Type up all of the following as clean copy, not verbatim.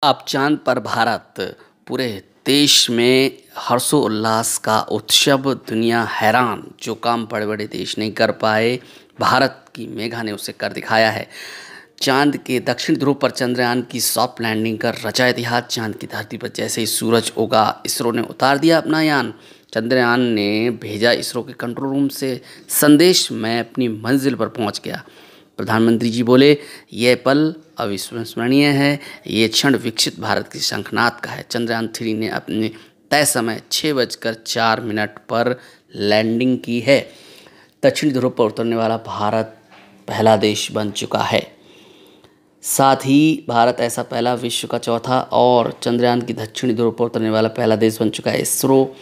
अब चाँद पर भारत, पूरे देश में हर्षोल्लास का उत्सव, दुनिया हैरान। जो काम बड़े-बड़े देश नहीं कर पाए, भारत की मेघा ने उसे कर दिखाया है। चाँद के दक्षिण ध्रुव पर चंद्रयान की सॉफ्ट लैंडिंग कर रचा इतिहास। चाँद की धरती पर जैसे ही सूरज उगा, इसरो ने उतार दिया अपना यान। चंद्रयान ने भेजा इसरो के कंट्रोल रूम से संदेश, मैं अपनी मंजिल पर पहुंच गया। प्रधानमंत्री जी बोले, यह पल अविस्मरणीय है। ये क्षण विकसित भारत की शंखनाद का है। चंद्रयान-3 ने अपने तय समय 6:04 पर लैंडिंग की है। दक्षिणी ध्रुव पर उतरने वाला भारत पहला देश बन चुका है। साथ ही भारत ऐसा पहला, विश्व का चौथा और चंद्रयान की दक्षिणी ध्रुव पर उतरने वाला पहला देश बन चुका है। इसरो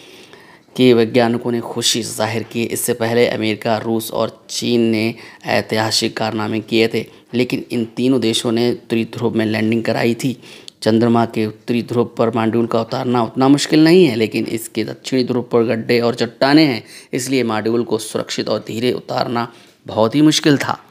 के वैज्ञानिकों ने खुशी जाहिर की। इससे पहले अमेरिका, रूस और चीन ने ऐतिहासिक कारनामे किए थे, लेकिन इन तीनों देशों ने उत्तरी ध्रुव में लैंडिंग कराई थी। चंद्रमा के उत्तरी ध्रुव पर मॉड्यूल का उतारना उतना मुश्किल नहीं है, लेकिन इसके दक्षिणी ध्रुव पर गड्ढे और चट्टानें हैं, इसलिए मॉड्यूल को सुरक्षित और धीरे उतारना बहुत ही मुश्किल था।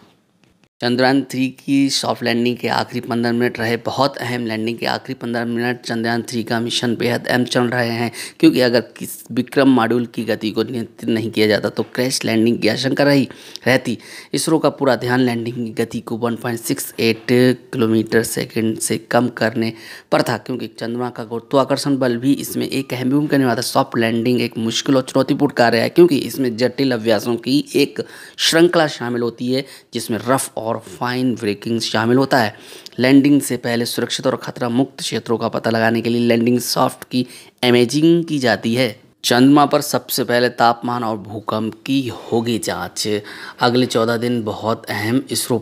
चंद्रयान-3 की सॉफ्ट लैंडिंग के आखिरी 15 मिनट रहे बहुत अहम। लैंडिंग के आखिरी 15 मिनट चंद्रयान-3 का मिशन बेहद अहम चल रहे हैं, क्योंकि अगर किस विक्रम मॉड्यूल की गति को नियंत्रित नहीं किया जाता तो क्रैश लैंडिंग की आशंका रहती। इसरो का पूरा ध्यान लैंडिंग की गति को 1.68 किलोमीटर सेकंड से कम करने पर था, क्योंकि चंद्रमा का गुरुत्वाकर्षण बल भी इसमें एक अहम भूमिका निभाता है। सॉफ्ट लैंडिंग एक मुश्किल और चुनौतीपूर्ण कार्य है, क्योंकि इसमें जटिल अभ्यासों की एक श्रृंखला शामिल होती है, जिसमें रफ और फाइन ब्रेकिंग शामिल होता है। लैंडिंग से पहले सुरक्षित और खतरा मुक्त क्षेत्रों का पता लगाने के लिए लैंडिंग सॉफ्ट की इमेजिंग की जाती है। चंद्रमा पर सबसे पहले तापमान और भूकंप की होगी जांच। अगले 14 दिन बहुत अहम। इसरो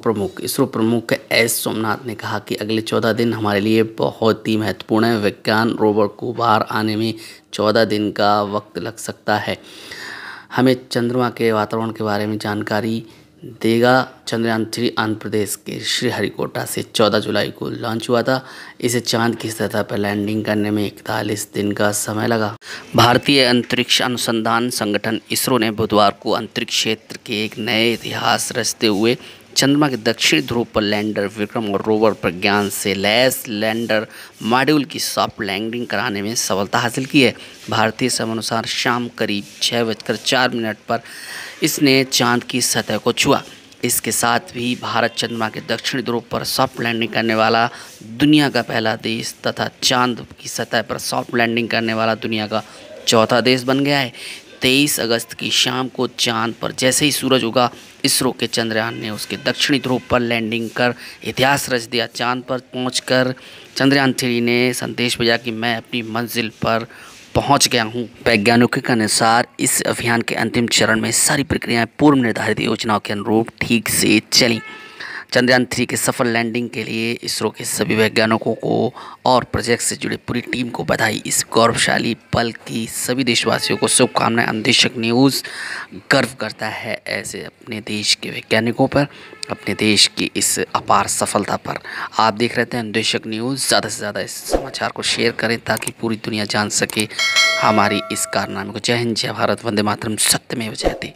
प्रमुख एस सोमनाथ ने कहा कि अगले 14 दिन हमारे लिए बहुत ही महत्वपूर्ण है। विज्ञान रोवर को बाहर आने में 14 दिन का वक्त लग सकता है। हमें चंद्रमा के वातावरण के बारे में जानकारी देगा। चंद्रयान-3 आंध्र प्रदेश के श्रीहरिकोटा से 14 जुलाई को लॉन्च हुआ था। इसे चांद की सतह पर लैंडिंग करने में 41 दिन का समय लगा। भारतीय अंतरिक्ष अनुसंधान संगठन इसरो ने बुधवार को अंतरिक्ष क्षेत्र के एक नए इतिहास रचते हुए चंद्रमा के दक्षिणी ध्रुव पर लैंडर विक्रम और रोवर प्रज्ञान से लैस लैंडर मॉड्यूल की सॉफ्ट लैंडिंग कराने में सफलता हासिल की है। भारतीय समयानुसार शाम करीब 6:04 पर इसने चांद की सतह को छुआ। इसके साथ ही भारत चंद्रमा के दक्षिणी ध्रुव पर सॉफ्ट लैंडिंग करने वाला दुनिया का पहला देश तथा चांद की सतह पर सॉफ्ट लैंडिंग करने वाला दुनिया का चौथा देश बन गया है। 23 अगस्त की शाम को चांद पर जैसे ही सूरज उगा, इसरो के चंद्रयान ने उसके दक्षिणी ध्रुव पर लैंडिंग कर इतिहास रच दिया। चांद पर पहुंचकर चंद्रयान-3 ने संदेश भेजा कि मैं अपनी मंजिल पर पहुंच गया हूं। वैज्ञानिकों के अनुसार इस अभियान के अंतिम चरण में सारी प्रक्रियाएं पूर्व निर्धारित योजनाओं के अनुरूप ठीक से चली। चंद्रयान-3 के सफल लैंडिंग के लिए इसरो के सभी वैज्ञानिकों को और प्रोजेक्ट से जुड़ी पूरी टीम को बधाई। इस गौरवशाली पल की सभी देशवासियों को शुभकामनाएं। अन्वेषक न्यूज़ गर्व करता है ऐसे अपने देश के वैज्ञानिकों पर, अपने देश की इस अपार सफलता पर। आप देख रहे थे अन्वेषक न्यूज़। ज़्यादा से ज़्यादा इस समाचार को शेयर करें ताकि पूरी दुनिया जान सके हमारी इस कारनामे को। जय हिंद, जय भारत, वंदे मातरम, सत्यमेव जयते।